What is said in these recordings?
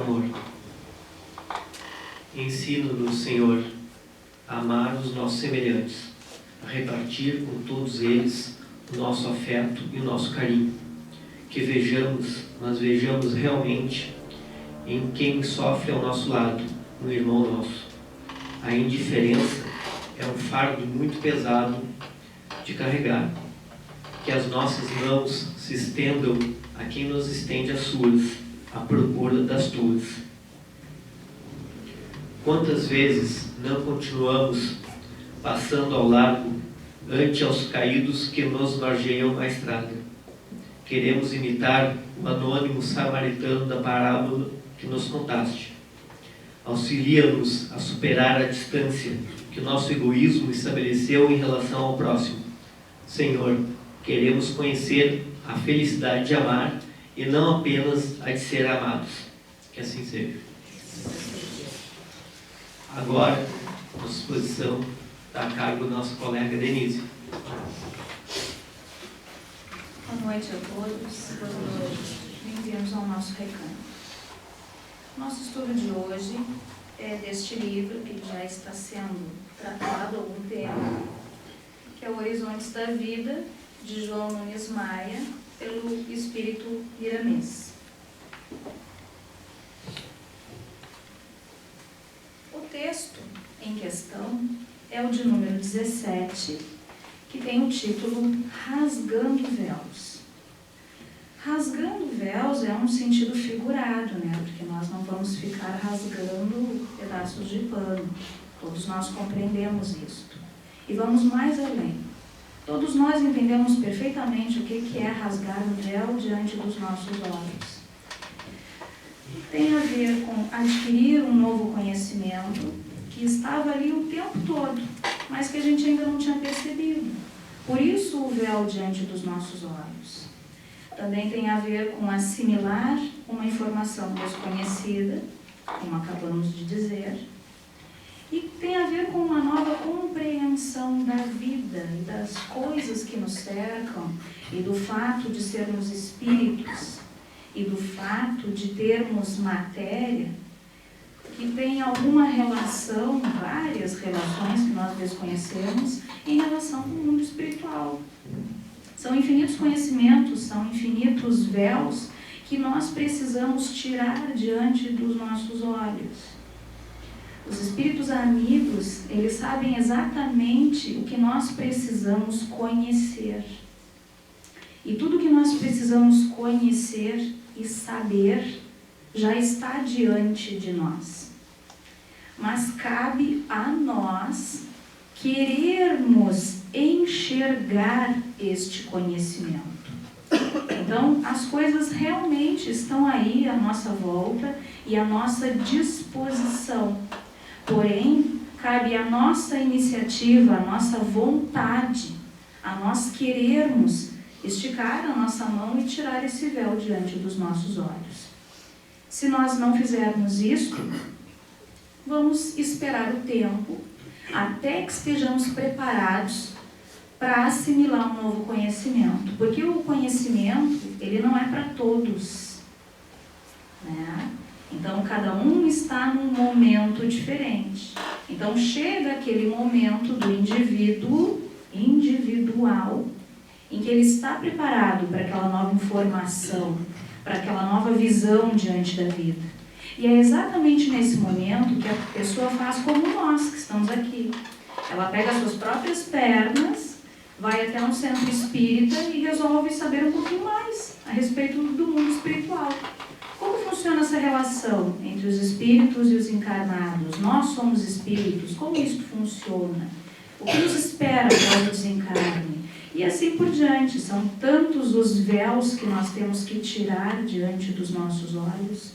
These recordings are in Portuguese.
amor. Ensina-nos, Senhor, a amar os nossos semelhantes, a repartir com todos eles o nosso afeto e o nosso carinho. Que nós vejamos realmente em quem sofre ao nosso lado, um irmão nosso. A indiferença é um fardo muito pesado de carregar. Que as nossas mãos se estendam a quem nos estende as suas, à procura das tuas. Quantas vezes não continuamos passando ao largo ante aos caídos que nos margeiam a estrada? Queremos imitar o anônimo samaritano da parábola que nos contaste. Auxilia-nos a superar a distância que o nosso egoísmo estabeleceu em relação ao próximo. Senhor, queremos conhecer a felicidade de amar e não apenas a de ser amados. Que assim seja. Agora, a exposição está a cargo do nosso colega Denise. Boa noite a todos. Bem-vindos ao nosso recanto. Nosso estudo de hoje é deste livro que já está sendo tratado há algum tempo, que é o Horizontes da Vida, de João Nunes Maia, pelo Espírito Miramês. O texto em questão é o de número 17, que tem o título Rasgando Véus. Rasgando véus é um sentido figurado, né? Porque nós não vamos ficar rasgando pedaços de pano. Todos nós compreendemos isto. E vamos mais além. Todos nós entendemos perfeitamente o que é rasgar o véu diante dos nossos olhos. Tem a ver com adquirir um novo conhecimento que estava ali o tempo todo, mas que a gente ainda não tinha percebido. Por isso o véu diante dos nossos olhos. Também tem a ver com assimilar uma informação desconhecida, como acabamos de dizer, e tem a ver com uma nova compreensão da vida e das coisas que nos cercam, e do fato de sermos espíritos, e do fato de termos matéria, que tem alguma relação, várias relações que nós desconhecemos, em relação com o mundo espiritual. São infinitos conhecimentos, são infinitos véus que nós precisamos tirar diante dos nossos olhos. Os espíritos amigos, eles sabem exatamente o que nós precisamos conhecer. E tudo que nós precisamos conhecer e saber já está diante de nós. Mas cabe a nós querermos enxergar este conhecimento. Então, as coisas realmente estão aí à nossa volta e à nossa disposição. Porém, cabe a nossa iniciativa, a nossa vontade, a nós querermos esticar a nossa mão e tirar esse véu diante dos nossos olhos. Se nós não fizermos isso, vamos esperar o tempo até que estejamos preparados para assimilar um novo conhecimento. Porque o conhecimento, ele não é para todos, né? Então, cada um está num momento diferente. Então, chega aquele momento do indivíduo individual, em que ele está preparado para aquela nova informação, para aquela nova visão diante da vida. E é exatamente nesse momento que a pessoa faz como nós, que estamos aqui. Ela pega as suas próprias pernas, vai até um centro espírita e resolve saber um pouquinho mais a respeito do mundo espiritual. Como funciona essa relação entre os espíritos e os encarnados? Nós somos espíritos, como isso funciona? O que nos espera após o desencarne? E assim por diante. São tantos os véus que nós temos que tirar diante dos nossos olhos.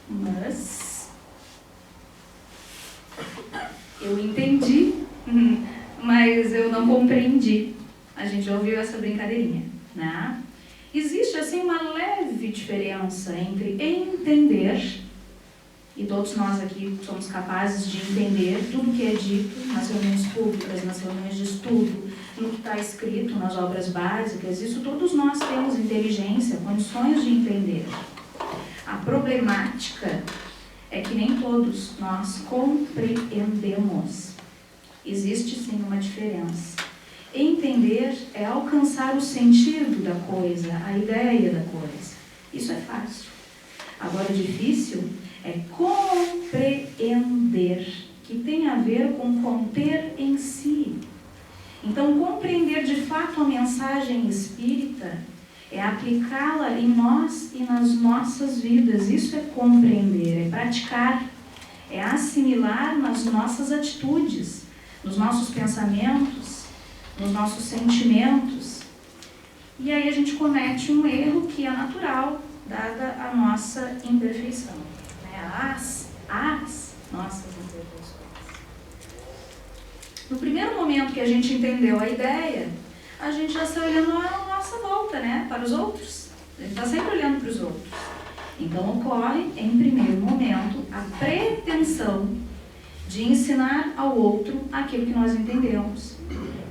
Mas eu entendi, mas eu não compreendi. A gente já ouviu essa brincadeirinha, né? Existe assim uma leve diferença entre entender, e todos nós aqui somos capazes de entender tudo que é dito nas reuniões públicas, nas reuniões de estudo, no que está escrito nas obras básicas. Isso todos nós temos inteligência, condições de entender. A problemática é que nem todos nós compreendemos. Existe sim uma diferença. Entender é alcançar o sentido da coisa, a ideia da coisa. Isso é fácil. Agora, difícil é compreender, que tem a ver com conter em si. Então, compreender de fato a mensagem espírita é aplicá-la em nós e nas nossas vidas. Isso é compreender, é praticar, é assimilar nas nossas atitudes, nos nossos pensamentos, nos nossos sentimentos. E aí a gente comete um erro que é natural, dada a nossa imperfeição, né? As nossas imperfeições. No primeiro momento que a gente entendeu a ideia, a gente já está olhando à nossa volta, né? Para os outros. A gente está sempre olhando para os outros. Então ocorre, em primeiro momento, a pretensão de ensinar ao outro aquilo que nós entendemos.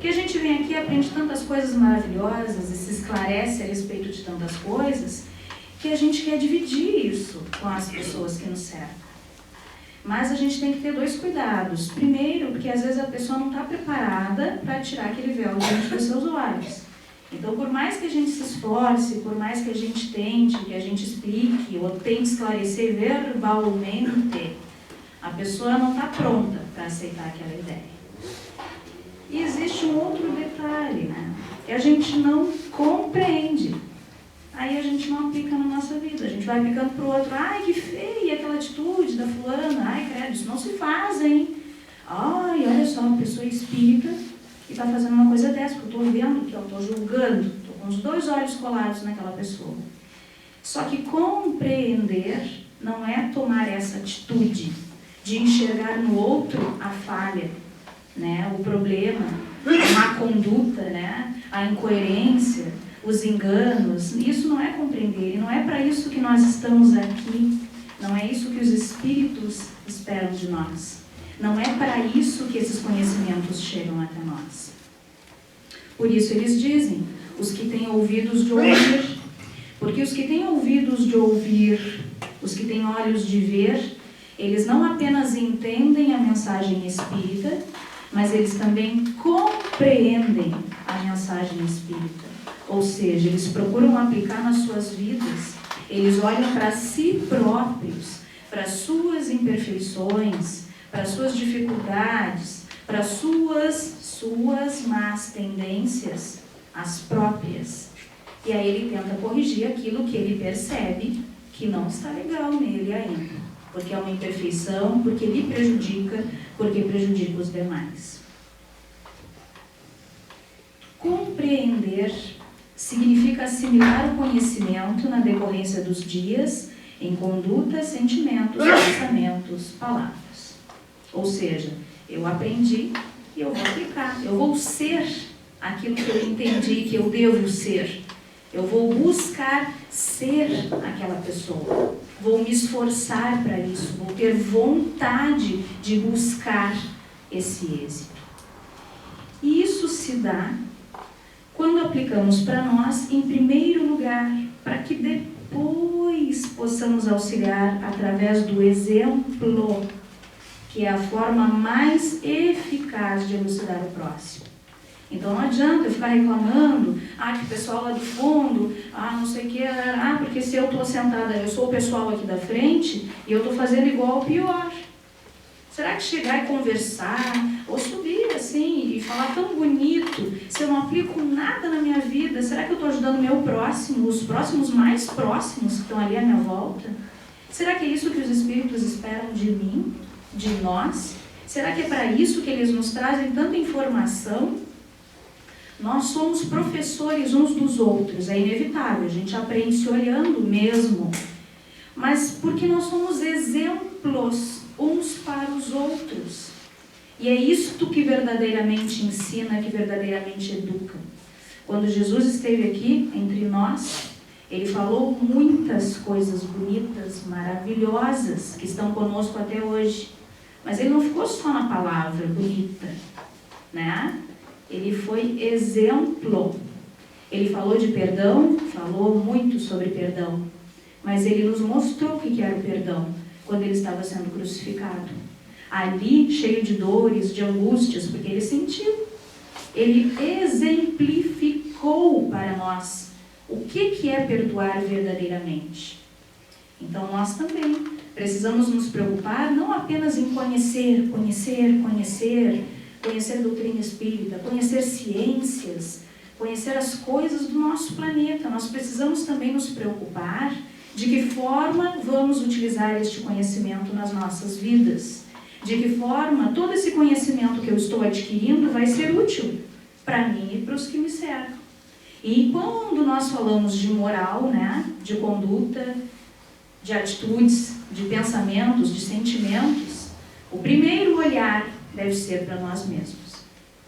Que a gente vem aqui e aprende tantas coisas maravilhosas e se esclarece a respeito de tantas coisas, que a gente quer dividir isso com as pessoas que nos cercam. Mas a gente tem que ter dois cuidados. Primeiro, porque às vezes a pessoa não está preparada para tirar aquele véu diante dos seus olhos. Então, por mais que a gente se esforce, por mais que a gente tente, que a gente explique ou tente esclarecer verbalmente, a pessoa não está pronta para aceitar aquela ideia. E existe um outro detalhe, né? Que a gente não compreende. Aí a gente não aplica na nossa vida. A gente vai aplicando para o outro. Ai, que feia aquela atitude da fulana. Ai, credo, isso não se faz, hein? Ai, olha só, uma pessoa espírita que está fazendo uma coisa dessa, porque eu estou vendo, que eu estou julgando, estou com os dois olhos colados naquela pessoa. Só que compreender não é tomar essa atitude de enxergar no outro a falha, né? O problema, a má conduta, né? A incoerência, os enganos. Isso não é compreender, e não é para isso que nós estamos aqui, não é isso que os espíritos esperam de nós, não é para isso que esses conhecimentos chegam até nós. Por isso eles dizem, os que têm ouvidos de ouvir, porque os que têm ouvidos de ouvir, os que têm olhos de ver, eles não apenas entendem a mensagem espírita, mas eles também compreendem a mensagem espírita. Ou seja, eles procuram aplicar nas suas vidas, eles olham para si próprios, para suas imperfeições, para suas dificuldades, para suas más tendências, as próprias. E aí ele tenta corrigir aquilo que ele percebe que não está legal nele ainda, porque é uma imperfeição, porque lhe prejudica, porque prejudica os demais. Compreender significa assimilar o conhecimento na decorrência dos dias em condutas, sentimentos, pensamentos, palavras. Ou seja, eu aprendi e eu vou aplicar. Eu vou ser aquilo que eu entendi que eu devo ser. Eu vou buscar ser aquela pessoa. Vou me esforçar para isso. Vou ter vontade de buscar esse êxito. E isso se dá quando aplicamos para nós, em primeiro lugar, para que depois possamos auxiliar através do exemplo, que é a forma mais eficaz de elucidar o próximo. Então não adianta eu ficar reclamando, que o pessoal lá do fundo, não sei o que, porque se eu estou sentada, eu sou o pessoal aqui da frente e eu estou fazendo igual ou pior. Será que chegar e conversar, ou subir assim e falar tão bonito, se eu não aplico nada na minha vida, será que eu estou ajudando o meu próximo, os próximos mais próximos que estão ali à minha volta? Será que é isso que os espíritos esperam de mim, de nós? Será que é para isso que eles nos trazem tanta informação? Nós somos professores uns dos outros, é inevitável, a gente aprende se olhando mesmo, mas porque nós somos exemplos uns para os outros. E é isto que verdadeiramente ensina, que verdadeiramente educa. Quando Jesus esteve aqui entre nós, ele falou muitas coisas bonitas, maravilhosas, que estão conosco até hoje. Mas ele não ficou só na palavra bonita, né? Ele foi exemplo. Ele falou de perdão, falou muito sobre perdão. mas ele nos mostrou o que era o perdão quando ele estava sendo crucificado. Ali, cheio de dores, de angústias, porque ele sentiu. Ele exemplificou para nós o que é perdoar verdadeiramente. Então, nós também precisamos nos preocupar não apenas em conhecer a doutrina espírita, conhecer ciências, conhecer as coisas do nosso planeta. Nós precisamos também nos preocupar de que forma vamos utilizar este conhecimento nas nossas vidas. De que forma todo esse conhecimento que eu estou adquirindo vai ser útil para mim e para os que me cercam. E quando nós falamos de moral, né, de conduta, de atitudes, de pensamentos, de sentimentos, o primeiro olhar deve ser para nós mesmos.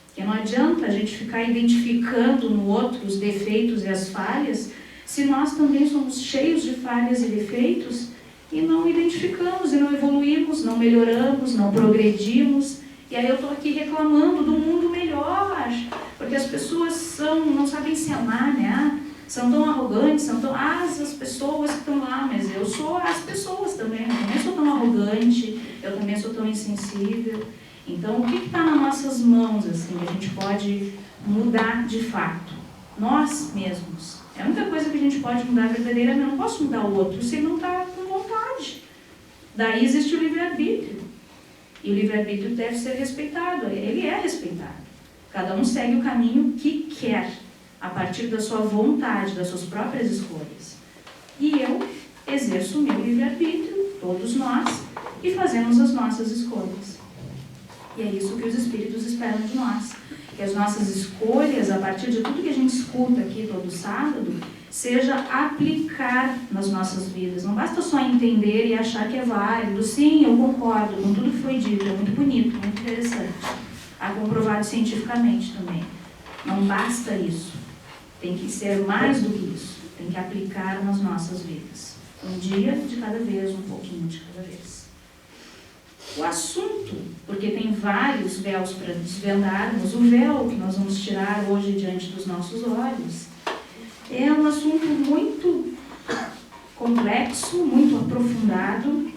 Porque não adianta a gente ficar identificando no outro os defeitos e as falhas, se nós também somos cheios de falhas e defeitos e não identificamos, e não evoluímos, não melhoramos, não progredimos. E aí eu estou aqui reclamando do mundo melhor, porque as pessoas não sabem se amar, né? São tão arrogantes, são tão... as pessoas que estão lá, mas eu sou as pessoas também. Eu também sou tão arrogante, eu também sou tão insensível. Então, o que está nas nossas mãos, assim, que a gente pode mudar de fato? Nós mesmos. É a única coisa que a gente pode mudar verdadeiramente. Eu não posso mudar o outro se ele não está com vontade. Daí existe o livre-arbítrio. E o livre-arbítrio deve ser respeitado. Ele é respeitado. Cada um segue o caminho que quer, a partir da sua vontade, das suas próprias escolhas. E eu exerço o meu livre-arbítrio, todos nós, e fazemos as nossas escolhas. E é isso que os Espíritos esperam de nós. Que as nossas escolhas, a partir de tudo que a gente escuta aqui todo sábado, seja aplicar nas nossas vidas. Não basta só entender e achar que é válido. Sim, eu concordo com tudo que foi dito, é muito bonito, muito interessante. Há comprovado cientificamente também. Não basta isso. Tem que ser mais do que isso. Tem que aplicar nas nossas vidas. Um dia de cada vez, um pouquinho de cada vez. O assunto, porque tem vários véus para desvendarmos, o véu que nós vamos tirar hoje diante dos nossos olhos, é um assunto muito complexo, muito aprofundado,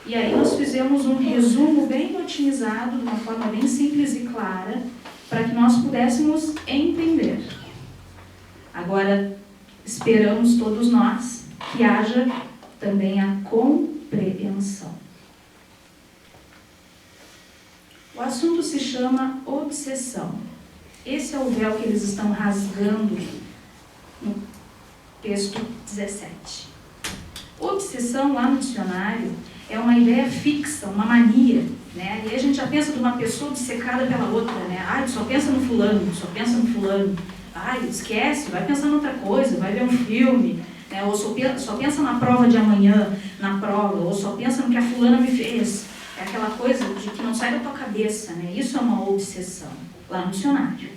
e aí nós fizemos um resumo bem otimizado, de uma forma bem simples e clara, para que nós pudéssemos entender. Agora, esperamos todos nós que haja também a compreensão. O assunto se chama obsessão. Esse é o véu que eles estão rasgando no texto 17. Obsessão, lá no dicionário, é uma ideia fixa, uma mania, né? E aí a gente já pensa de uma pessoa obcecada pela outra, né? Ai, só pensa no fulano, só pensa no fulano. Ai, esquece, vai pensar em outra coisa, vai ver um filme, né? Ou só pensa na prova de amanhã, na prova, ou só pensa no que a fulana me fez. É aquela coisa de que não sai da tua cabeça, né? Isso é uma obsessão, lá no dicionário.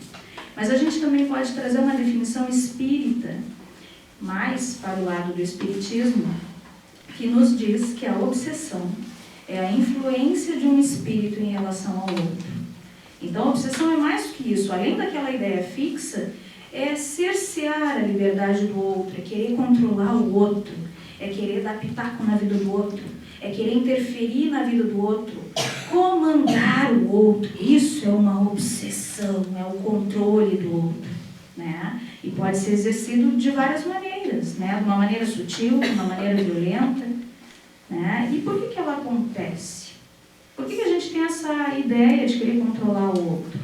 Mas a gente também pode trazer uma definição espírita, mais para o lado do espiritismo, que nos diz que a obsessão é a influência de um espírito em relação ao outro. Então, a obsessão é mais do que isso. Além daquela ideia fixa, é cercear a liberdade do outro, é querer controlar o outro, é querer dar pitaco na vida do outro, é querer interferir na vida do outro, comandar o outro. Isso é uma obsessão, é o controle do outro, né? E pode ser exercido de várias maneiras, né? De uma maneira sutil, de uma maneira violenta, né? E por que ela acontece? Por que a gente tem essa ideia de querer controlar o outro?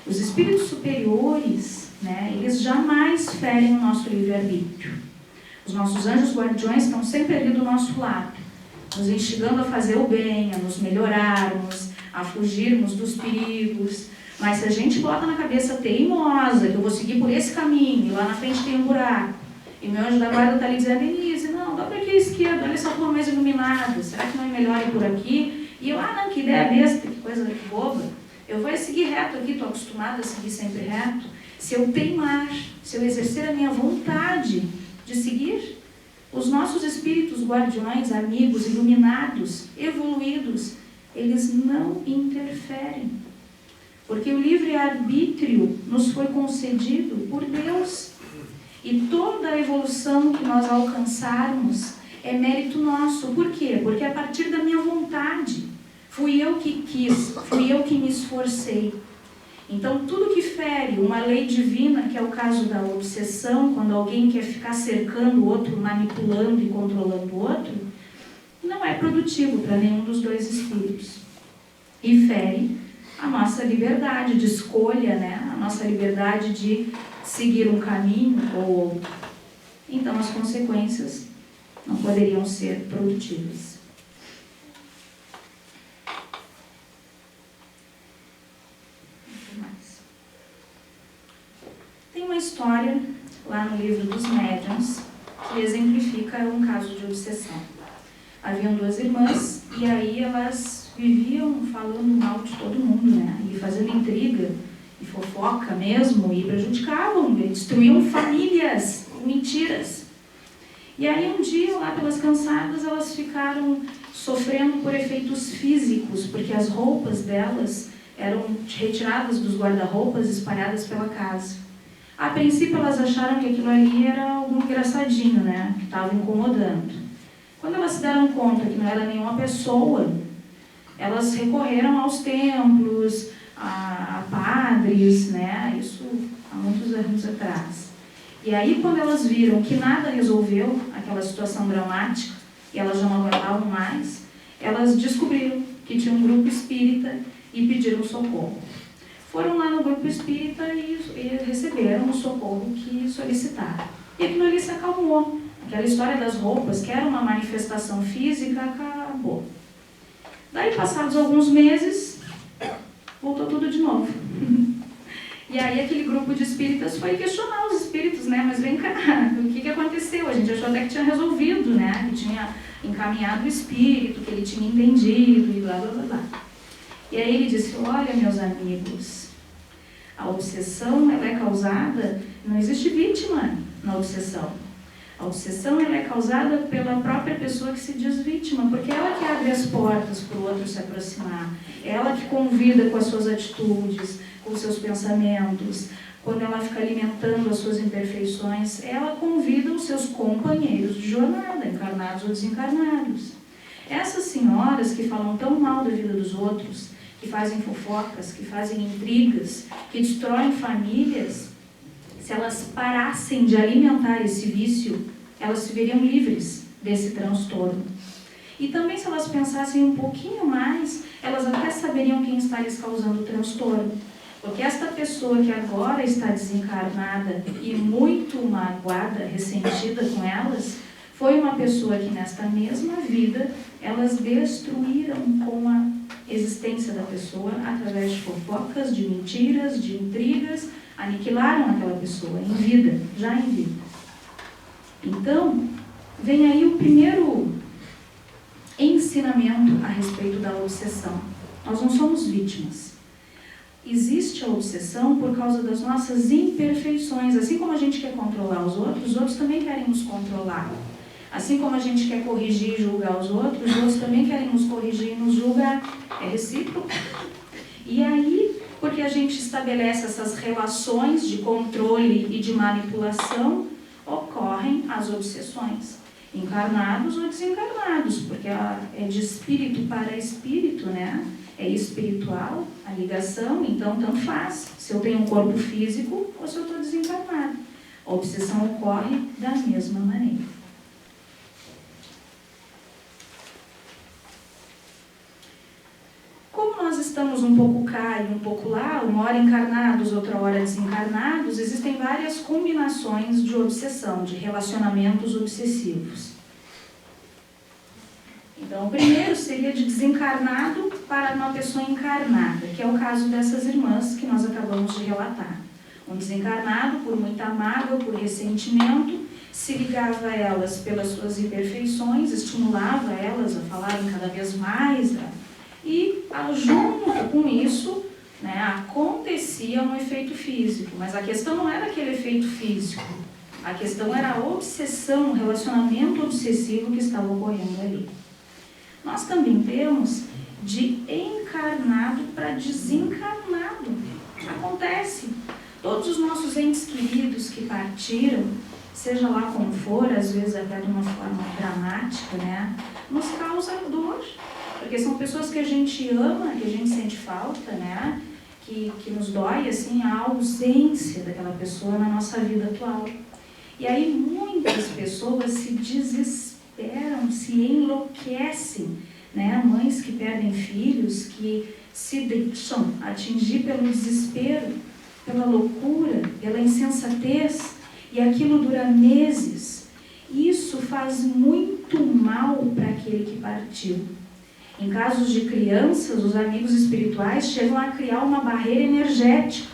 Os espíritos superiores, né? Eles jamais ferem o nosso livre-arbítrio. Os nossos anjos guardiões estão sempre ali do nosso lado, nos instigando a fazer o bem, a nos melhorarmos, a fugirmos dos perigos. Mas se a gente bota na cabeça teimosa, que eu vou seguir por esse caminho, e lá na frente tem um buraco, e meu anjo da guarda está ali dizendo, Denise, não, dá para aqui à esquerda, olha essa rua mais iluminada, será que não é melhor ir por aqui? E eu, não, que ideia besta, que coisa boba. Eu vou seguir reto aqui, estou acostumada a seguir sempre reto. Se eu teimar, se eu exercer a minha vontade de seguir, os nossos espíritos guardiões, amigos, iluminados, evoluídos, eles não interferem. Porque o livre-arbítrio nos foi concedido por Deus. E toda a evolução que nós alcançarmos é mérito nosso. Por quê? Porque a partir da minha vontade, fui eu que quis, fui eu que me esforcei. Então, tudo que fere uma lei divina, que é o caso da obsessão, quando alguém quer ficar cercando o outro, manipulando e controlando o outro, não é produtivo para nenhum dos dois espíritos. E fere a nossa liberdade de escolha, né? A nossa liberdade de seguir um caminho ou outro. Então, as consequências não poderiam ser produtivas. Tem uma história lá no livro dos Médiuns que exemplifica um caso de obsessão. Haviam duas irmãs e aí elas viviam falando mal de todo mundo, né? E fazendo intriga e fofoca mesmo, e prejudicavam, e destruíam famílias, mentiras. E aí um dia, lá pelas cansadas, elas ficaram sofrendo por efeitos físicos, porque as roupas delas eram retiradas dos guarda-roupas, espalhadas pela casa. A princípio elas acharam que aquilo ali era algum engraçadinho, né? Que estava incomodando. Quando elas se deram conta que não era nenhuma pessoa, elas recorreram aos templos, a padres, né? Isso há muitos anos atrás. E aí, quando elas viram que nada resolveu aquela situação dramática, e elas já não aguentavam mais, elas descobriram que tinha um grupo espírita e pediram socorro. Foram lá no grupo espírita e receberam o socorro que solicitaram. E aquilo ali se acalmou. Aquela história das roupas, que era uma manifestação física, acabou. Daí, passados alguns meses, voltou tudo de novo. E aí aquele grupo de espíritas foi questionar os espíritos, né? Mas vem cá, o que aconteceu? A gente achou até que tinha resolvido, né? Que tinha encaminhado o espírito, que ele tinha entendido e blá, blá, blá, blá. E aí ele disse, olha, meus amigos, a obsessão, ela é causada, não existe vítima na obsessão. A obsessão, ela é causada pela própria pessoa que se diz vítima, porque ela que abre as portas para o outro se aproximar, ela que convida com as suas atitudes, com os seus pensamentos, quando ela fica alimentando as suas imperfeições, ela convida os seus companheiros de jornada, encarnados ou desencarnados. Essas senhoras que falam tão mal da vida dos outros, que fazem fofocas, que fazem intrigas, que destroem famílias, se elas parassem de alimentar esse vício, elas se veriam livres desse transtorno. E também, se elas pensassem um pouquinho mais, elas até saberiam quem está lhes causando o transtorno. Porque esta pessoa que agora está desencarnada e muito magoada, ressentida com elas, foi uma pessoa que nesta mesma vida elas destruíram com a existência da pessoa através de fofocas, de mentiras, de intrigas, aniquilaram aquela pessoa em vida, já em vida. Então, vem aí o primeiro ensinamento a respeito da obsessão. Nós não somos vítimas. Existe a obsessão por causa das nossas imperfeições. Assim como a gente quer controlar os outros também querem nos controlar. Assim como a gente quer corrigir e julgar os outros também querem nos corrigir e nos julgar. É recíproco. E aí, porque a gente estabelece essas relações de controle e de manipulação, ocorrem as obsessões. Encarnados ou desencarnados, porque é de espírito para espírito, né? É espiritual a ligação, então tanto faz se eu tenho um corpo físico ou se eu estou desencarnado. A obsessão ocorre da mesma maneira. Como nós estamos um pouco cá e um pouco lá, uma hora encarnados, outra hora desencarnados, existem várias combinações de obsessão, de relacionamentos obsessivos. Então, o primeiro seria de desencarnado para uma pessoa encarnada, que é o caso dessas irmãs que nós acabamos de relatar. Um desencarnado, por muita mágoa, por ressentimento, se ligava a elas pelas suas imperfeições, estimulava elas a falarem cada vez mais, e junto com isso, né, acontecia um efeito físico. Mas a questão não era aquele efeito físico, a questão era a obsessão, o relacionamento obsessivo que estava ocorrendo ali. Nós também temos de encarnado para desencarnado. Acontece. Todos os nossos entes queridos que partiram, seja lá como for, às vezes até de uma forma dramática, né, nos causa dor, porque são pessoas que a gente ama, que a gente sente falta, né, que nos dói, assim, a ausência daquela pessoa na nossa vida atual. E aí muitas pessoas se desesperam, se enlouquecem, né, mães que perdem filhos, que se deixam atingir pelo desespero, pela loucura, pela insensatez, e aquilo dura meses. Isso faz muito mal para aquele que partiu. Em casos de crianças, os amigos espirituais chegam a criar uma barreira energética,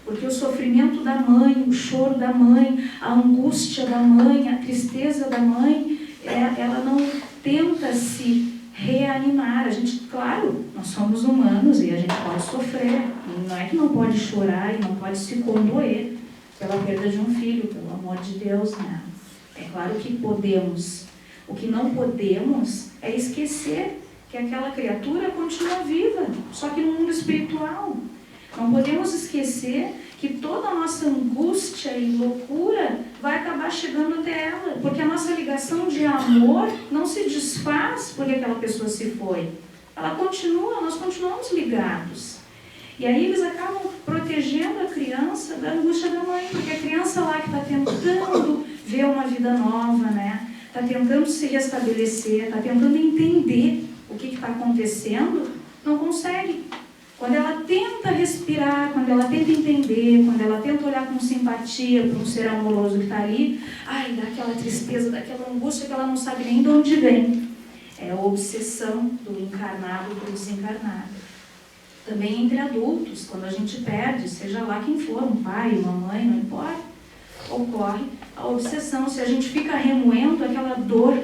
porque o sofrimento da mãe, o choro da mãe, a angústia da mãe, a tristeza da mãe, ela não tenta se reanimar. A gente, claro, nós somos humanos e a gente pode sofrer, não é que não pode chorar e não pode se condoer pela perda de um filho, pelo amor de Deus, né? É claro que podemos. O que não podemos é esquecer que aquela criatura continua viva, só que no mundo espiritual. Não podemos esquecer que toda a nossa angústia e loucura vai acabar chegando até ela, porque a nossa ligação de amor não se desfaz porque aquela pessoa se foi. Ela continua, nós continuamos ligados. E aí eles acabam protegendo a criança da angústia da mãe, porque a criança lá que está tentando ver uma vida nova, né? Está tentando se restabelecer, está tentando entender o que está acontecendo, não consegue. Quando ela tenta respirar, quando ela tenta entender, quando ela tenta olhar com simpatia para um ser amoroso que está ali, ai, dá aquela tristeza, dá aquela angústia que ela não sabe nem de onde vem. É a obsessão do encarnado do desencarnado. Também entre adultos, quando a gente perde, seja lá quem for, um pai, uma mãe, não importa, ocorre a obsessão. Se a gente fica remoendo aquela dor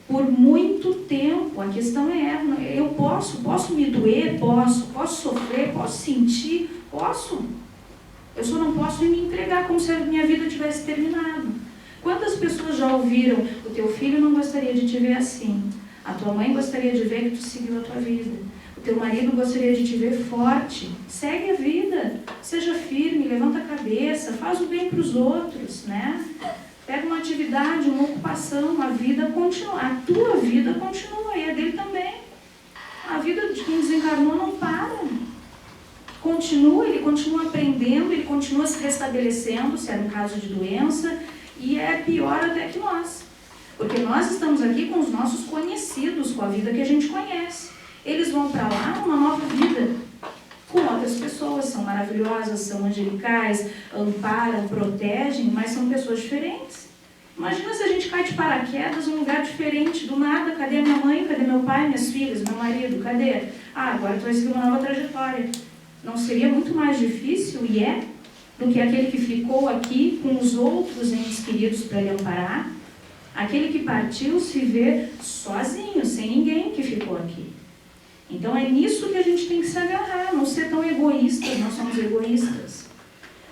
por muito tempo, a questão é, eu posso me doer, posso sofrer, posso sentir, posso. Eu só não posso me entregar como se a minha vida tivesse terminado. Quantas pessoas já ouviram, o teu filho não gostaria de te ver assim, a tua mãe gostaria de ver que tu seguiu a tua vida, o teu marido gostaria de te ver forte, segue a vida, seja firme, levanta a cabeça, faz o bem para os outros, né? Pega uma atividade, uma ocupação, a vida continua, a tua vida continua e a dele também. A vida de quem desencarnou não para. Continua, ele continua aprendendo, ele continua se restabelecendo, se era um caso de doença, e é pior até que nós. Porque nós estamos aqui com os nossos conhecidos, com a vida que a gente conhece. Eles vão para lá numa nova vida, com outras pessoas, são maravilhosas, são angelicais, amparam, protegem, mas são pessoas diferentes. Imagina se a gente cai de paraquedas em um lugar diferente, do nada, cadê minha mãe, cadê meu pai, minhas filhas, meu marido, cadê? Ah, agora tu vai seguir uma nova trajetória. Não seria muito mais difícil, e é, do que aquele que ficou aqui com os outros entes queridos para lhe amparar? Aquele que partiu se vê sozinho, sem ninguém que ficou aqui. Então é nisso que a gente tem que se agarrar, não ser tão egoístas, nós somos egoístas.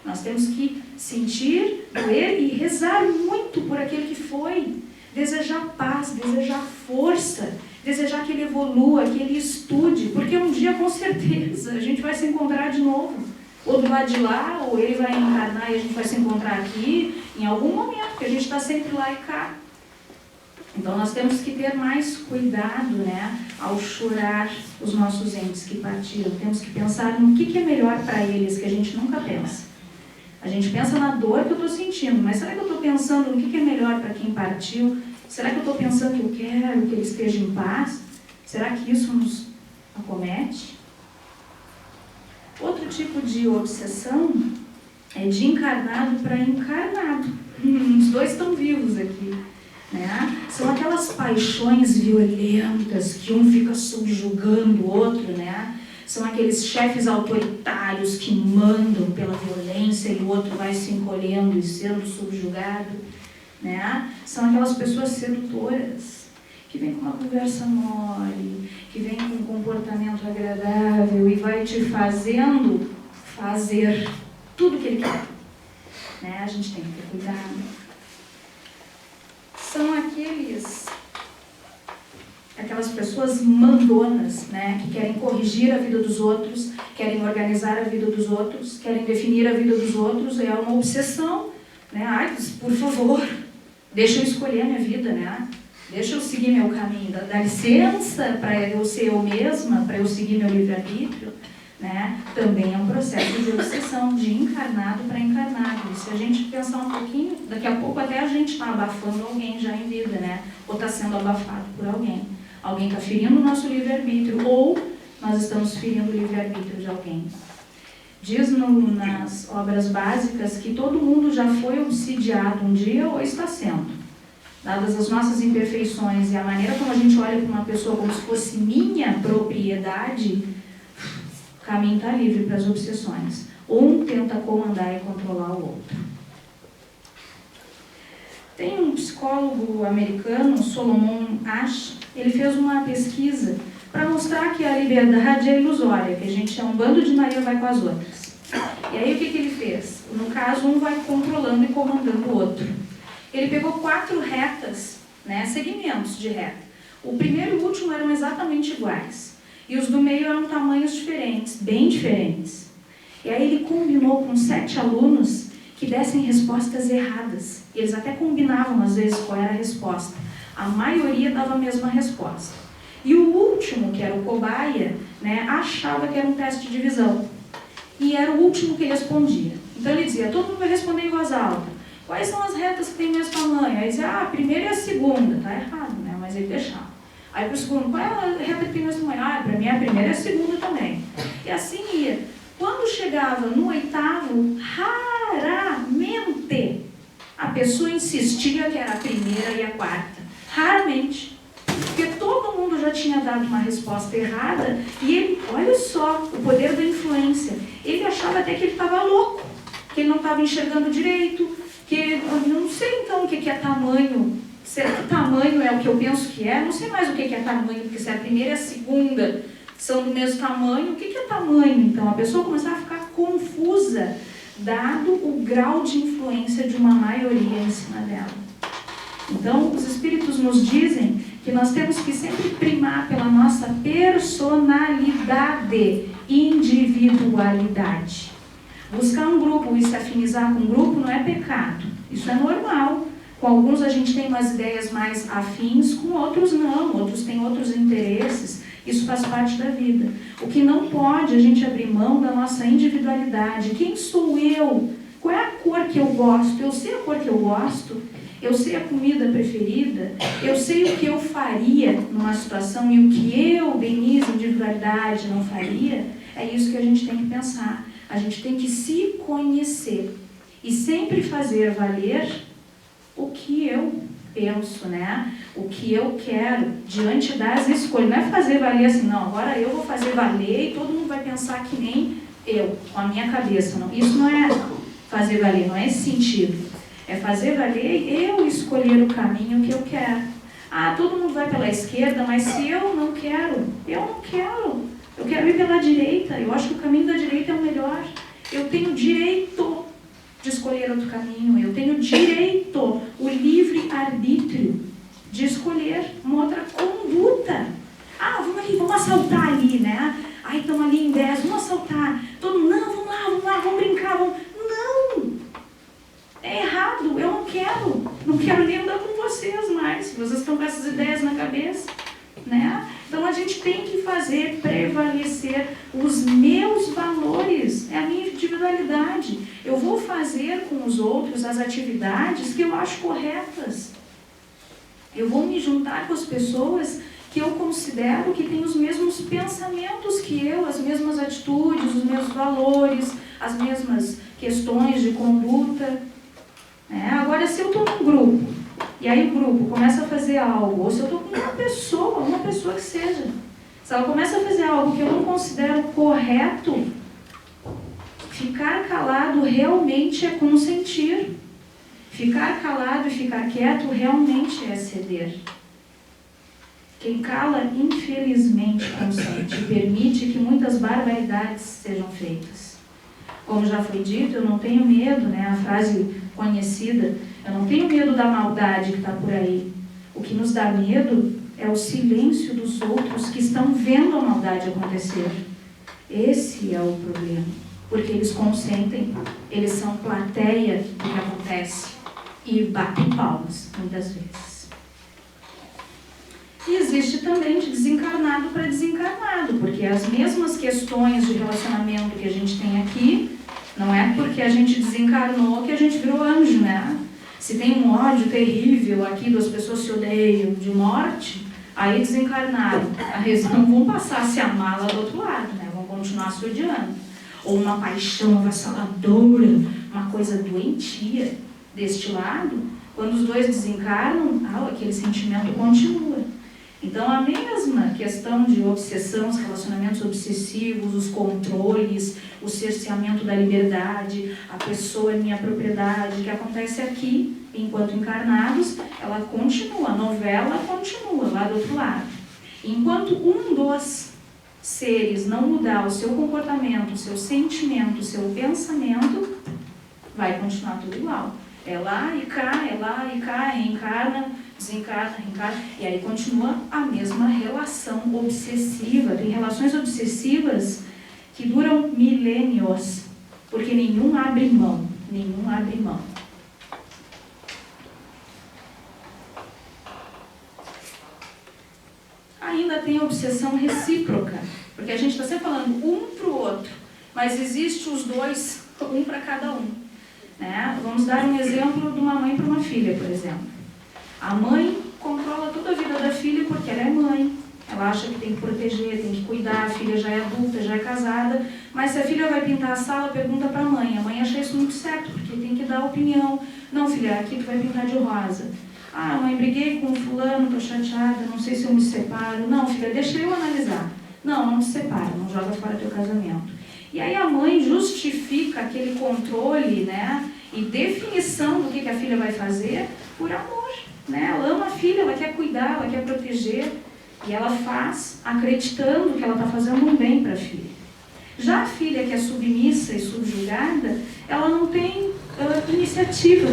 Nós temos que sentir, doer e rezar muito por aquele que foi. Desejar paz, desejar força, desejar que ele evolua, que ele estude, porque um dia com certeza a gente vai se encontrar de novo. Ou do lado de lá, ou ele vai encarnar e a gente vai se encontrar aqui, em algum momento, porque a gente está sempre lá e cá. Então nós temos que ter mais cuidado, né, ao chorar os nossos entes que partiram. Temos que pensar no que é melhor para eles, que a gente nunca pensa. A gente pensa na dor que eu estou sentindo, mas será que eu estou pensando no que é melhor para quem partiu? Será que eu estou pensando que eu quero que ele esteja em paz? Será que isso nos acomete? Outro tipo de obsessão é de encarnado para encarnado. Os dois estão vivos aqui. Né? São aquelas paixões violentas que um fica subjugando o outro, né? São aqueles chefes autoritários que mandam pela violência e o outro vai se encolhendo e sendo subjugado, né? São aquelas pessoas sedutoras que vêm com uma conversa mole, que vêm com um comportamento agradável e vai te fazendo fazer tudo o que ele quer, né? A gente tem que ter cuidado. São aquelas pessoas mandonas, né, que querem corrigir a vida dos outros, querem organizar a vida dos outros, querem definir a vida dos outros, é uma obsessão né? Ai, por favor, deixa eu escolher a minha vida, né? Deixa eu seguir meu caminho, dá licença para eu ser eu mesma, para eu seguir meu livre-arbítrio, né? Também é um processo de obsessão, de encarnado para encarnado. E se a gente pensar um pouquinho, daqui a pouco até a gente está abafando alguém já em vida, né? Ou está sendo abafado por alguém. Alguém está ferindo o nosso livre-arbítrio, ou nós estamos ferindo o livre-arbítrio de alguém. Diz nas obras básicas que todo mundo já foi obsidiado um dia ou está sendo. Dadas as nossas imperfeições e a maneira como a gente olha para uma pessoa como se fosse minha propriedade, o caminho está livre para as obsessões. Um tenta comandar e controlar o outro. Tem um psicólogo americano, Solomon Asch, ele fez uma pesquisa para mostrar que a liberdade é ilusória, que a gente é um bando de Maria vai com as outras. E aí o que ele fez? No caso, um vai controlando e comandando o outro. Ele pegou 4 retas, né, segmentos de reta. O primeiro e o último eram exatamente iguais. E os do meio eram tamanhos diferentes, bem diferentes. E aí ele combinou com 7 alunos que dessem respostas erradas. E eles até combinavam, às vezes, qual era a resposta. A maioria dava a mesma resposta. E o último, que era o cobaia, né, achava que era um teste de visão. E era o último que respondia. Então ele dizia, todo mundo vai responder em voz alta. Quais são as retas que têm o mesmo tamanho? Aí dizia, a primeira e a segunda. Está errado, né? Mas ele deixava. Aí para o segundo, qual é a reta que tem o mesmo tamanho? Para mim a primeira e a segunda também. E assim ia. Quando chegava no 8º, raramente a pessoa insistia que era a primeira e a 4ª. Raramente. Porque todo mundo já tinha dado uma resposta errada e ele, olha só, o poder da influência. Ele achava até que ele estava louco, que ele não estava enxergando direito, que eu não sei então o que é tamanho. Será que tamanho é o que eu penso que é? Não sei mais o que é tamanho, porque se a primeira e a segunda são do mesmo tamanho, o que é tamanho? Então a pessoa começava a ficar confusa, dado o grau de influência de uma maioria em cima dela. Então os espíritos nos dizem que nós temos que sempre primar pela nossa personalidade, individualidade. Buscar um grupo e se afinizar com um grupo não é pecado. Isso é normal. Com alguns a gente tem umas ideias mais afins, com outros não. Outros têm outros interesses. Isso faz parte da vida. O que não pode a gente abrir mão da nossa individualidade. Quem sou eu? Qual é a cor que eu gosto? Eu sei a cor que eu gosto? Eu sei a comida preferida? Eu sei o que eu faria numa situação e o que eu, Denise, individualidade, não faria? É isso que a gente tem que pensar. A gente tem que se conhecer e sempre fazer valer o que eu penso, né? O que eu quero diante das escolhas. Não é fazer valer assim, não, agora eu vou fazer valer e todo mundo vai pensar que nem eu, com a minha cabeça. Não. Isso não é fazer valer, não é esse sentido. É fazer valer eu escolher o caminho que eu quero. Ah, todo mundo vai pela esquerda, mas se eu não quero, eu não quero. Eu quero ir pela direita, eu acho que o caminho da direita é o melhor. Eu tenho direito de escolher outro caminho, eu tenho direito, o livre-arbítrio de escolher uma outra conduta. Ah, vamos ali, vamos assaltar ali, né? Ai, estamos ali em 10, vamos assaltar. Todo mundo, não, vamos lá, vamos brincar, vamos... Não! É errado, eu não quero nem andar com vocês mais, vocês estão com essas ideias na cabeça, né? Então a gente tem que fazer prevalecer os meus valores, é a minha individualidade. Eu vou fazer com os outros as atividades que eu acho corretas. Eu vou me juntar com as pessoas que eu considero que têm os mesmos pensamentos que eu, as mesmas atitudes, os mesmos valores, as mesmas questões de conduta. Agora, se eu estou num grupo, e aí o grupo começa a fazer algo, ou se eu estou com uma pessoa que seja, se ela começa a fazer algo que eu não considero correto, ficar calado realmente é consentir. Ficar calado e ficar quieto realmente é ceder. Quem cala, infelizmente, consente e permite que muitas barbaridades sejam feitas. Como já foi dito, eu não tenho medo, né? A frase conhecida, eu não tenho medo da maldade que está por aí. O que nos dá medo é o silêncio dos outros que estão vendo a maldade acontecer. Esse é o problema. porque eles consentem, eles são plateia do que acontece e batem palmas, muitas vezes. E existe também de desencarnado para desencarnado, porque as mesmas questões de relacionamento que a gente tem aqui, não é porque a gente desencarnou que a gente virou anjo, né? Se tem um ódio terrível aqui, duas pessoas se odeiam de morte, aí desencarnaram. Eles não vão passar a se amar lá do outro lado, né? Vão continuar se odiando. Ou uma paixão avassaladora, uma coisa doentia deste lado, quando os dois desencarnam, aquele sentimento continua. Então, a mesma questão de obsessão, os relacionamentos obsessivos, os controles, o cerceamento da liberdade, a pessoa é minha propriedade, que acontece aqui, enquanto encarnados, ela continua, a novela continua lá do outro lado. Enquanto um dos seres não mudar o seu comportamento, o seu sentimento, o seu pensamento, vai continuar tudo igual. É lá e cá, reencarna, desencarna, reencarna, e aí continua a mesma relação obsessiva. Tem relações obsessivas que duram milênios, porque nenhum abre mão. Ainda tem a obsessão recíproca, porque a gente está sempre falando um para o outro, mas existe os dois, um para cada um. Né? Vamos dar um exemplo de uma mãe para uma filha, por exemplo. A mãe controla toda a vida da filha porque ela é mãe. Ela acha que tem que proteger, tem que cuidar, a filha já é adulta, já é casada. Mas se a filha vai pintar a sala, pergunta para a mãe. A mãe acha isso muito certo, porque tem que dar opinião. Não, filha, aqui tu vai pintar de rosa. Mãe, briguei com fulano, tô chateada, não sei se eu me separo. Não, filha, deixa eu analisar. Não te separa, não joga fora teu casamento. E aí a mãe justifica aquele controle, né, e definição do que a filha vai fazer por amor. Né? Ela ama a filha, ela quer cuidar, ela quer proteger, e ela faz acreditando que ela está fazendo um bem para a filha. Já a filha que é submissa e subjugada, ela não tem iniciativa,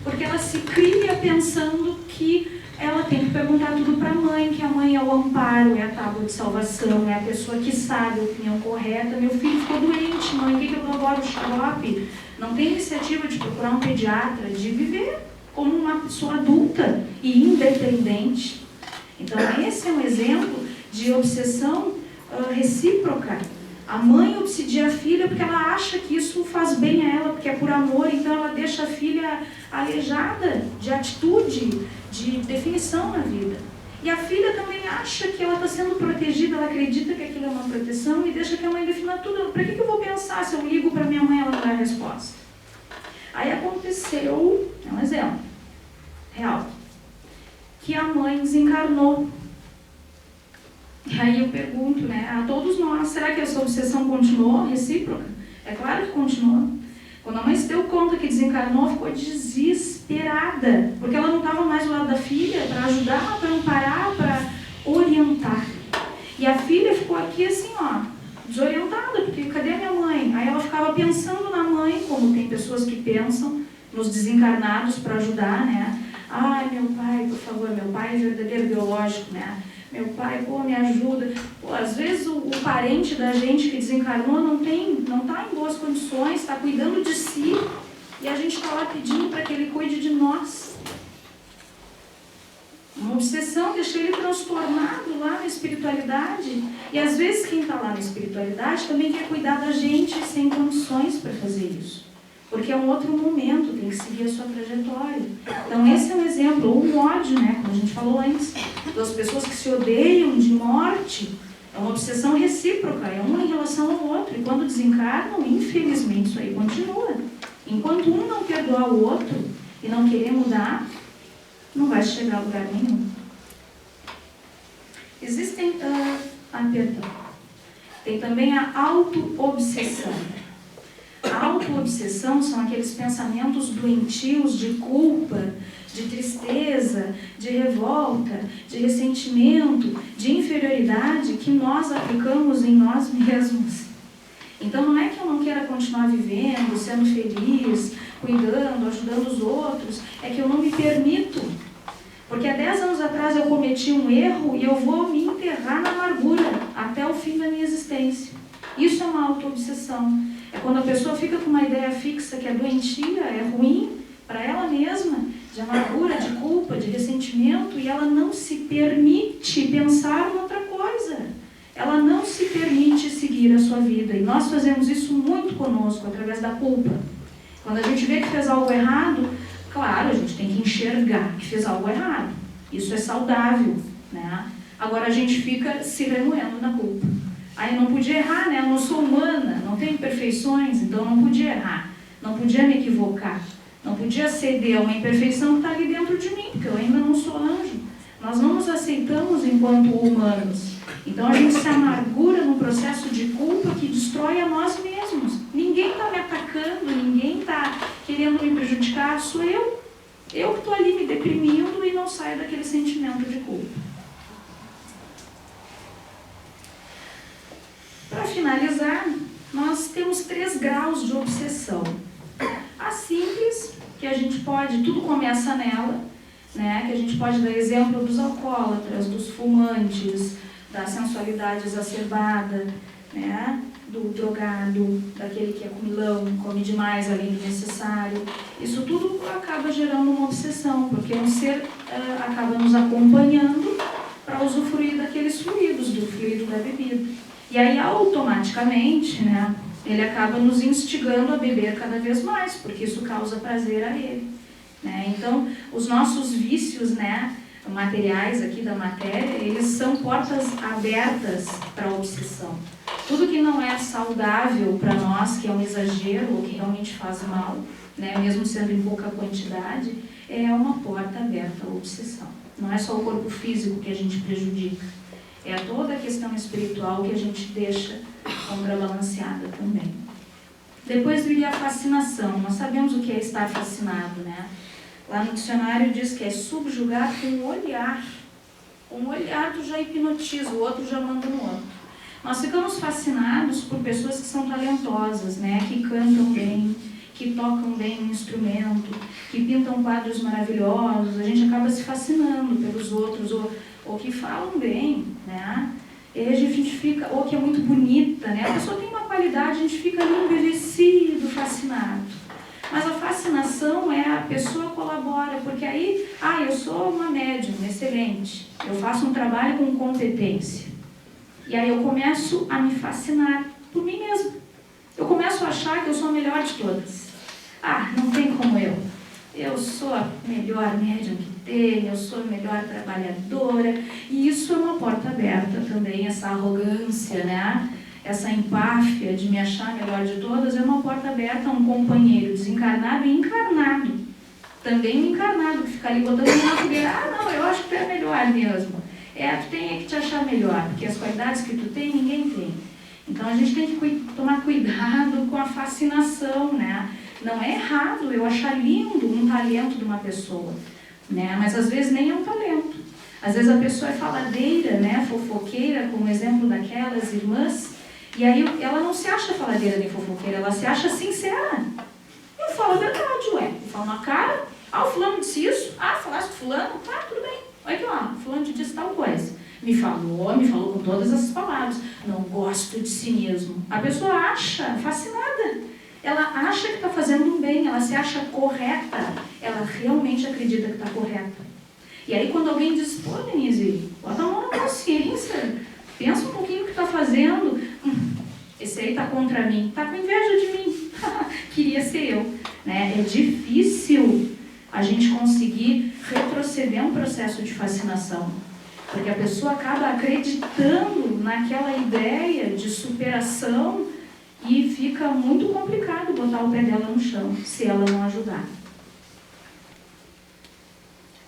porque ela se cria pensando que ela tem que perguntar tudo para a mãe, que a mãe é o amparo, é a tábua de salvação, é a pessoa que sabe a opinião correta. Meu filho ficou doente, mãe, o que eu dou agora? O xarope? Não tem iniciativa de procurar um pediatra, de viver como uma pessoa adulta e independente. Então, esse é um exemplo de obsessão recíproca. A mãe obsidia a filha porque ela acha que isso faz bem a ela, porque é por amor, então ela deixa a filha aleijada de atitude, de definição na vida. E a filha também acha que ela está sendo protegida, ela acredita que aquilo é uma proteção e deixa que a mãe defina tudo. Para que eu vou pensar se eu ligo para minha mãe e ela não dá a resposta? Aí aconteceu, é um exemplo real, que a mãe desencarnou. E aí eu pergunto, né, a todos nós, será que essa obsessão continuou recíproca? É claro que continuou. Quando a mãe se deu conta que desencarnou, ficou desesperada, porque ela não estava mais do lado da filha para ajudar, para amparar, para orientar. E a filha ficou aqui assim, desorientada, porque cadê a minha mãe? Aí ela ficava pensando na mãe, como tem pessoas que pensam nos desencarnados para ajudar, né? Ai, meu pai, por favor, meu pai é verdadeiro biológico, né? Meu pai, me ajuda. Às vezes o parente da gente que desencarnou não está em boas condições, está cuidando de si, e a gente está lá pedindo para que ele cuide de nós. Uma obsessão deixa ele transtornado lá na espiritualidade. E às vezes quem está lá na espiritualidade também quer cuidar da gente sem condições para fazer isso. Porque é um outro momento, tem que seguir a sua trajetória. Então esse é um exemplo, ou um ódio, né, como a gente falou antes, das pessoas que se odeiam de morte. É uma obsessão recíproca, é um em relação ao outro. E quando desencarnam, infelizmente, isso aí continua. Enquanto um não perdoar o outro e não querer mudar, não vai chegar a lugar nenhum. Existem... Tem também a auto-obsessão. A auto-obsessão são aqueles pensamentos doentios de culpa, de tristeza, de revolta, de ressentimento, de inferioridade que nós aplicamos em nós mesmos. Então não é que eu não queira continuar vivendo, sendo feliz, cuidando, ajudando os outros, é que eu não me permito. Porque há 10 anos atrás eu cometi um erro e eu vou me enterrar na amargura até o fim da minha existência. Isso é uma auto-obsessão. É quando a pessoa fica com uma ideia fixa que é doentia, é ruim para ela mesma, de amargura, de culpa, de ressentimento, e ela não se permite pensar em outra coisa. Ela não se permite seguir a sua vida. E nós fazemos isso muito conosco, através da culpa. Quando a gente vê que fez algo errado, claro, a gente tem que enxergar que fez algo errado. Isso é saudável, né? Agora a gente fica se remoendo na culpa. Aí eu não podia errar, né? Eu não sou humana, não tenho imperfeições, então eu não podia errar. Não podia me equivocar. Não podia ceder a uma imperfeição que está ali dentro de mim, porque eu ainda não sou anjo. Nós não nos aceitamos enquanto humanos. Então a gente se amargura num processo de culpa que destrói a nós mesmos. Ninguém está me atacando, ninguém está querendo me prejudicar, sou eu. Eu que estou ali me deprimindo e não saio daquele sentimento de culpa. Para finalizar, nós temos 3 graus de obsessão. A simples, que a gente pode, tudo começa nela, né? Que a gente pode dar exemplo dos alcoólatras, dos fumantes, da sensualidade exacerbada, né? Do drogado, daquele que é comilão, come demais além do necessário. Isso tudo acaba gerando uma obsessão, porque um ser acaba nos acompanhando para usufruir daqueles fluidos, do fluido da bebida. E aí, automaticamente, né, ele acaba nos instigando a beber cada vez mais, porque isso causa prazer a ele. Né? Então, os nossos vícios, né, materiais aqui da matéria, eles são portas abertas para a obsessão. Tudo que não é saudável para nós, que é um exagero ou que realmente faz mal, né, mesmo sendo em pouca quantidade, é uma porta aberta à obsessão. Não é só o corpo físico que a gente prejudica, é toda a questão espiritual que a gente deixa contrabalanceada também. Depois viria a fascinação. Nós sabemos o que é estar fascinado, né? Lá no dicionário diz que é subjugar com o olhar. Com o olhar tu já hipnotiza, o outro já manda no outro. Nós ficamos fascinados por pessoas que são talentosas, né? Que cantam bem, que tocam bem um instrumento, que pintam quadros maravilhosos. A gente acaba se fascinando pelos outros, ou que falam bem, né? E a gente fica, ou que é muito bonita, né? A pessoa tem uma qualidade, a gente fica ali envelhecido, fascinado. Mas a fascinação é a pessoa colabora, porque aí, eu sou uma médium excelente, eu faço um trabalho com competência. E aí eu começo a me fascinar por mim mesma. Eu começo a achar que eu sou a melhor de todas. Não tem como eu. Eu sou a melhor médium que tem, eu sou a melhor trabalhadora. E isso é uma porta aberta também, essa arrogância, né? Essa empáfia de me achar a melhor de todas é uma porta aberta a um companheiro desencarnado e encarnado. Também um encarnado, que fica ali botando uma fogueira. Não, eu acho que tu é melhor mesmo. Tu tem que te achar melhor, porque as qualidades que tu tem, ninguém tem. Então a gente tem que tomar cuidado com a fascinação, né? Não é errado eu achar lindo um talento de uma pessoa, né? Mas às vezes nem é um talento. Às vezes a pessoa é faladeira, né? Fofoqueira, como exemplo daquelas irmãs, e aí ela não se acha faladeira nem fofoqueira, ela se acha sincera. Eu falo a verdade, eu falo na cara, o fulano disse isso, falaste com fulano, tudo bem. Olha aqui, fulano te disse tal coisa. Me falou com todas essas palavras. Não gosto de si mesmo. A pessoa acha fascinada. Ela acha que está fazendo um bem, ela se acha correta. Ela realmente acredita que está correta. E aí quando alguém diz, Denise, bota a mão na consciência, pensa um pouquinho o que está fazendo. Esse aí está contra mim, está com inveja de mim. Queria ser eu. Né? É difícil a gente conseguir retroceder um processo de fascinação. Porque a pessoa acaba acreditando naquela ideia de superação e fica muito complicado botar o pé dela no chão, se ela não ajudar.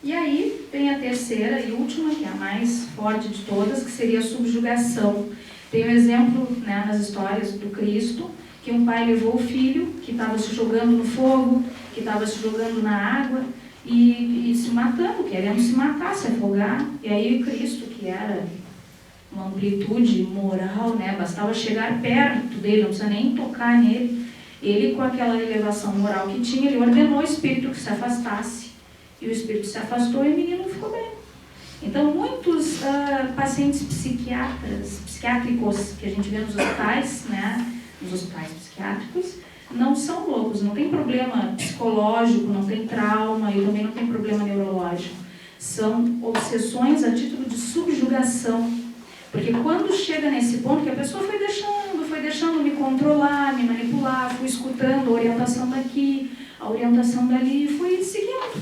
E aí vem a terceira e última, que é a mais forte de todas, que seria a subjugação. Tem um exemplo, né, nas histórias do Cristo, que um pai levou o filho, que estava se jogando no fogo, que estava se jogando na água, e se matando, querendo se matar, se afogar. E aí o Cristo, que era uma amplitude moral, né, bastava chegar perto dele, não precisa nem tocar nele. Ele, com aquela elevação moral que tinha, ele ordenou o espírito que se afastasse. E o espírito se afastou e o menino ficou bem. Então, muitos pacientes psiquiátricos que a gente vê nos hospitais, né, nos hospitais psiquiátricos, não são loucos, não tem problema psicológico, não tem trauma e também não tem problema neurológico. São obsessões a título de subjugação. Porque quando chega nesse ponto que a pessoa foi deixando me controlar, me manipular, fui escutando a orientação daqui, a orientação dali, e fui seguindo.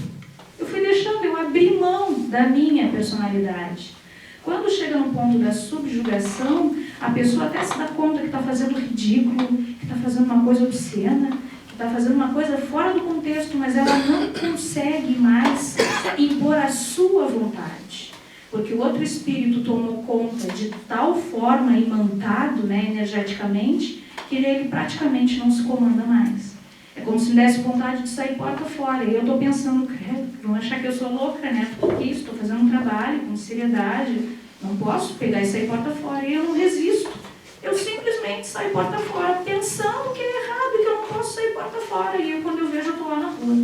Eu fui deixando, eu abri mão da minha personalidade. Quando chega no ponto da subjugação, a pessoa até se dá conta que está fazendo ridículo, que está fazendo uma coisa obscena, que está fazendo uma coisa fora do contexto, mas ela não consegue mais impor a sua vontade. Porque o outro espírito tomou conta de tal forma, imantado, energeticamente, que ele praticamente não se comanda mais. É como se me desse vontade de sair porta fora. E eu estou pensando, vão achar que eu sou louca, Porque estou fazendo um trabalho com seriedade, não posso pegar e sair porta fora. E eu não resisto. Eu simplesmente saio porta fora, pensando que é errado, que eu não posso sair porta fora. E quando eu vejo, eu estou lá na rua.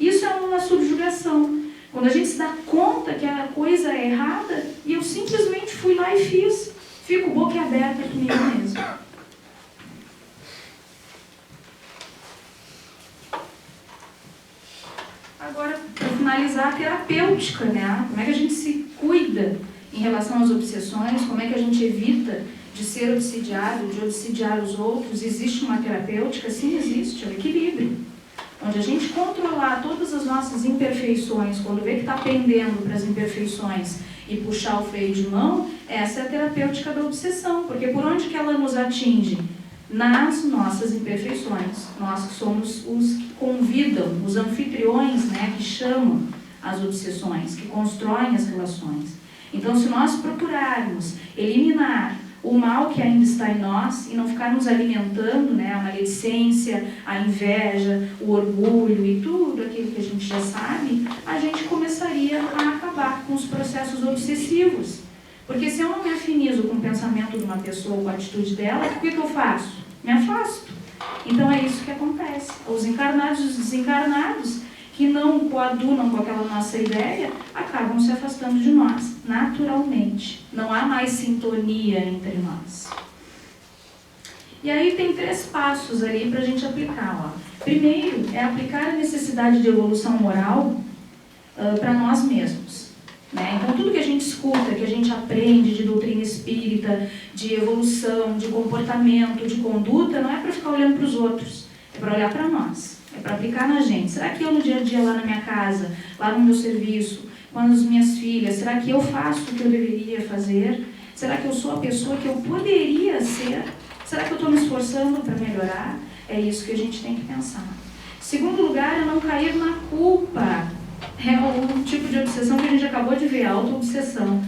Isso é uma subjugação. Quando a gente se dá conta que a coisa é errada, e eu simplesmente fui lá e fiz, fico boquiaberta comigo mesmo. Agora, para finalizar, a terapêutica, Como é que a gente se cuida em relação às obsessões, como é que a gente evita de ser obsidiado, de obsidiar os outros. Existe uma terapêutica? Sim, existe, é o equilíbrio. Onde a gente controlar todas as nossas imperfeições, quando vê que está pendendo para as imperfeições e puxar o freio de mão, essa é a terapêutica da obsessão. Porque por onde que ela nos atinge? Nas nossas imperfeições. Nós que somos os que convidam, os anfitriões, que chamam as obsessões, que constroem as relações. Então, se nós procurarmos eliminar o mal que ainda está em nós e não ficarmos alimentando, a maledicência, a inveja, o orgulho e tudo aquilo que a gente já sabe, a gente começaria a acabar com os processos obsessivos. Porque se eu não me afinizo com o pensamento de uma pessoa, com a atitude dela, o que eu faço? Me afasto. Então é isso que acontece. Os encarnados e os desencarnados que não coadunam com aquela nossa ideia, acabam se afastando de nós, naturalmente. Não há mais sintonia entre nós. E aí tem 3 passos ali para a gente aplicar. Primeiro, é aplicar a necessidade de evolução moral para nós mesmos. Então, tudo que a gente escuta, que a gente aprende de doutrina espírita, de evolução, de comportamento, de conduta, não é para ficar olhando para os outros, é para olhar para nós. É para aplicar na gente. Será que eu no dia a dia lá na minha casa, lá no meu serviço, com as minhas filhas, será que eu faço o que eu deveria fazer? Será que eu sou a pessoa que eu poderia ser? Será que eu estou me esforçando para melhorar? É isso que a gente tem que pensar. Segundo lugar, é não cair na culpa. É um tipo de obsessão que a gente acabou de ver, a auto-obsessão.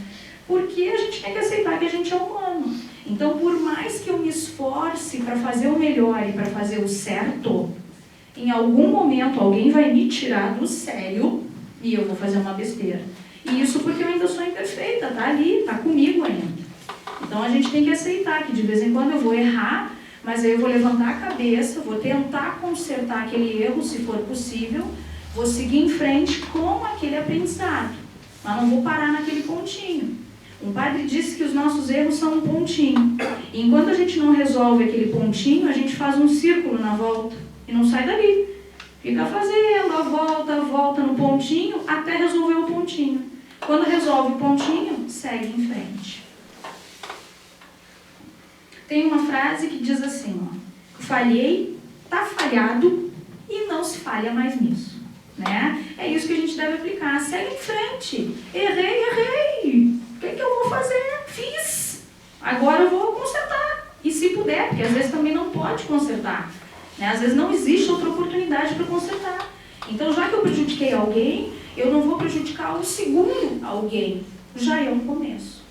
Porque a gente tem que aceitar que a gente é humano. Então, por mais que eu me esforce para fazer o melhor e para fazer o certo, em algum momento alguém vai me tirar do sério e eu vou fazer uma besteira. E isso porque eu ainda sou imperfeita, tá ali, tá comigo ainda. Então a gente tem que aceitar que de vez em quando eu vou errar, mas aí eu vou levantar a cabeça, vou tentar consertar aquele erro se for possível, vou seguir em frente com aquele aprendizado, mas não vou parar naquele pontinho. Um padre disse que os nossos erros são um pontinho. E enquanto a gente não resolve aquele pontinho, a gente faz um círculo na volta. E não sai dali. Fica fazendo a volta no pontinho, até resolver o pontinho. Quando resolve o pontinho, segue em frente. Tem uma frase que diz assim, falhei, tá falhado e não se falha mais nisso. É isso que a gente deve aplicar. Segue em frente. Errei. O que eu vou fazer? Fiz. Agora eu vou consertar. E se puder, porque às vezes também não pode consertar. Às vezes não existe outra oportunidade para consertar. Então, já que eu prejudiquei alguém, eu não vou prejudicar o segundo alguém. Já é um começo.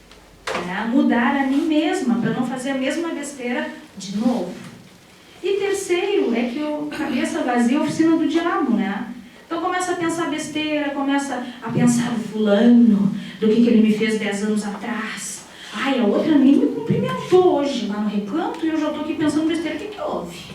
Mudar a mim mesma, para não fazer a mesma besteira de novo. E terceiro, é que o cabeça vazia é a oficina do diabo, Então começa a pensar besteira, começa a pensar fulano, do que ele me fez 10 anos atrás. Ai, a outra nem me cumprimentou hoje lá no recanto e eu já estou aqui pensando besteira. O que houve?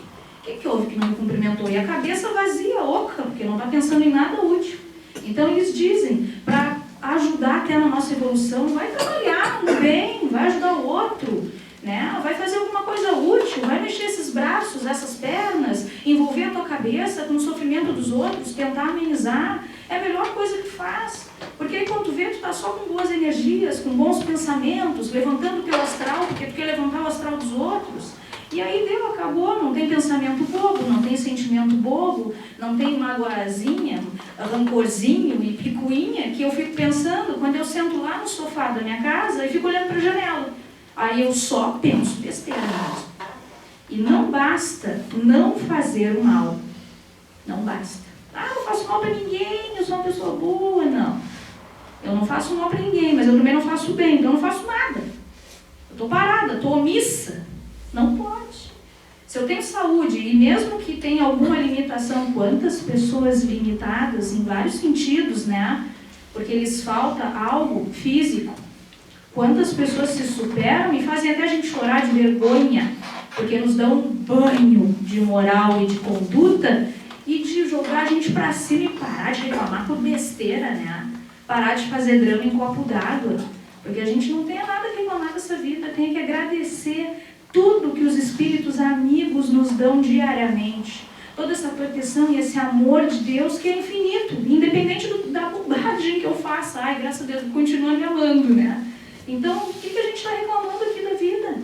O que houve que não me cumprimentou? E a cabeça vazia, oca, porque não está pensando em nada útil. Então eles dizem, para ajudar até na nossa evolução, vai trabalhar no bem, vai ajudar o outro. né? Vai fazer alguma coisa útil, vai mexer esses braços, essas pernas, envolver a tua cabeça com o sofrimento dos outros, tentar amenizar. É a melhor coisa que faz. Porque aí quando tu vê, tu tá só com boas energias, com bons pensamentos, levantando o teu astral, porque tu quer levantar o astral dos outros. E aí deu, acabou, não tem pensamento bobo, não tem sentimento bobo, não tem magoazinha, rancorzinho e picuinha, que eu fico pensando quando eu sento lá no sofá da minha casa e fico olhando para a janela. Aí eu só penso besteira mesmo. E não basta não fazer o mal. Não basta. Ah, não faço mal para ninguém, eu sou uma pessoa boa. Não. Eu não faço mal para ninguém, mas eu também não faço bem, então eu não faço nada. Eu estou parada, estou omissa. Não pode. Se eu tenho saúde, e mesmo que tenha alguma limitação, quantas pessoas limitadas em vários sentidos, né? Porque lhes falta algo físico. Quantas pessoas se superam e fazem até a gente chorar de vergonha, porque nos dão um banho de moral e de conduta e de jogar a gente para cima e parar de reclamar por besteira, né? Parar de fazer drama em copo d'água, porque a gente não tem nada a reclamar dessa vida, tem que agradecer tudo que os espíritos amigos nos dão diariamente. Toda essa proteção e esse amor de Deus que é infinito, independente da bobagem que eu faça. Ai, graças a Deus, continua me amando, né? Então, o que a gente está reclamando aqui da vida?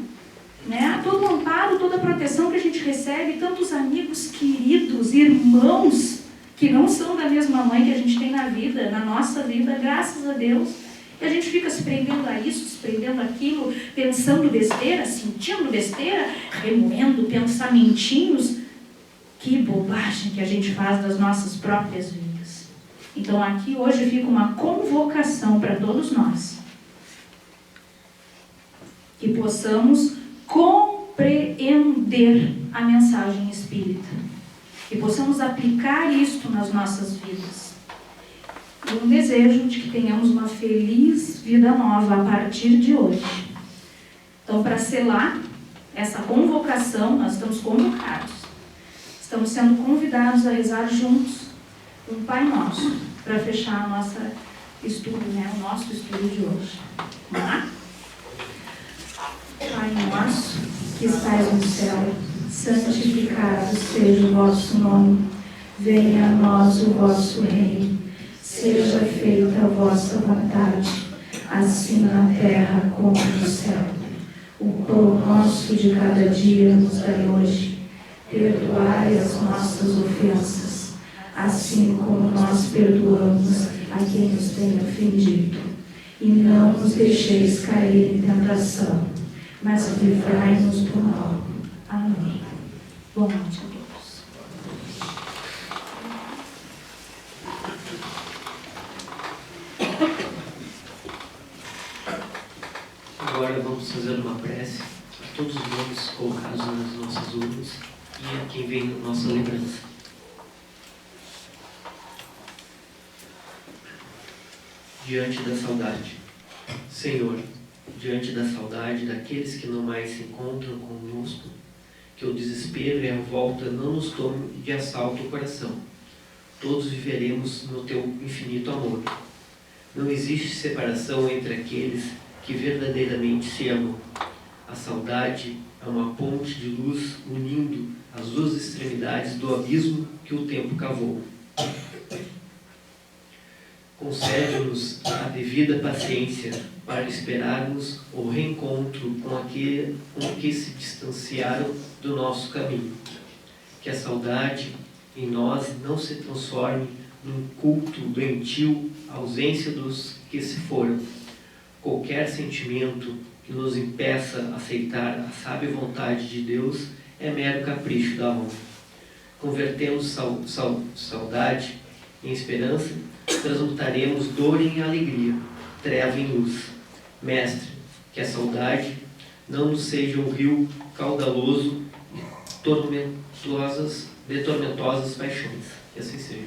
Né? Todo o amparo, toda a proteção que a gente recebe, tantos amigos queridos, irmãos, que não são da mesma mãe que a gente tem na vida, na nossa vida, graças a Deus. E a gente fica se prendendo a isso, se prendendo àquilo, pensando besteira, sentindo besteira, remoendo pensamentinhos. Que bobagem que a gente faz das nossas próprias vidas. Então aqui hoje fica uma convocação para todos nós. Que possamos compreender a mensagem espírita. Que possamos aplicar isto nas nossas vidas. E um desejo de que tenhamos uma feliz vida nova a partir de hoje. Então, para selar essa convocação, nós estamos convocados. Estamos sendo convidados a rezar juntos um Pai Nosso, para fechar a nossa estudo, né? O nosso estudo de hoje. Vamos lá? Pai nosso, que estais no céu, santificado seja o vosso nome. Venha a nós o vosso reino. Seja feita a vossa vontade, assim na terra como no céu. O pão nosso de cada dia nos dai hoje. Perdoai as nossas ofensas, assim como nós perdoamos a quem nos tem ofendido. E não nos deixeis cair em tentação, mas livrai-nos do mal. Amém. Boa noite a todos. Agora vamos fazer uma prece a todos os nomes colocados nas nossas urnas e a quem vem na nossa lembrança. Diante da saudade. Senhor, diante da saudade daqueles que não mais se encontram conosco, que o desespero e a revolta não nos tomem de assalto o coração. Todos viveremos no teu infinito amor. Não existe separação entre aqueles que verdadeiramente se amam. A saudade é uma ponte de luz unindo as duas extremidades do abismo que o tempo cavou. Concede-nos a devida paciência para esperarmos o reencontro com aqueles que se distanciaram do nosso caminho. Que a saudade em nós não se transforme num culto doentio, à ausência dos que se foram. Qualquer sentimento que nos impeça a aceitar a sábia vontade de Deus é mero capricho da alma. Convertemos saudade em esperança, transmutaremos dor em alegria, treva em luz. Mestre, que a saudade não nos seja um rio caudaloso de tormentosas paixões. Que assim seja.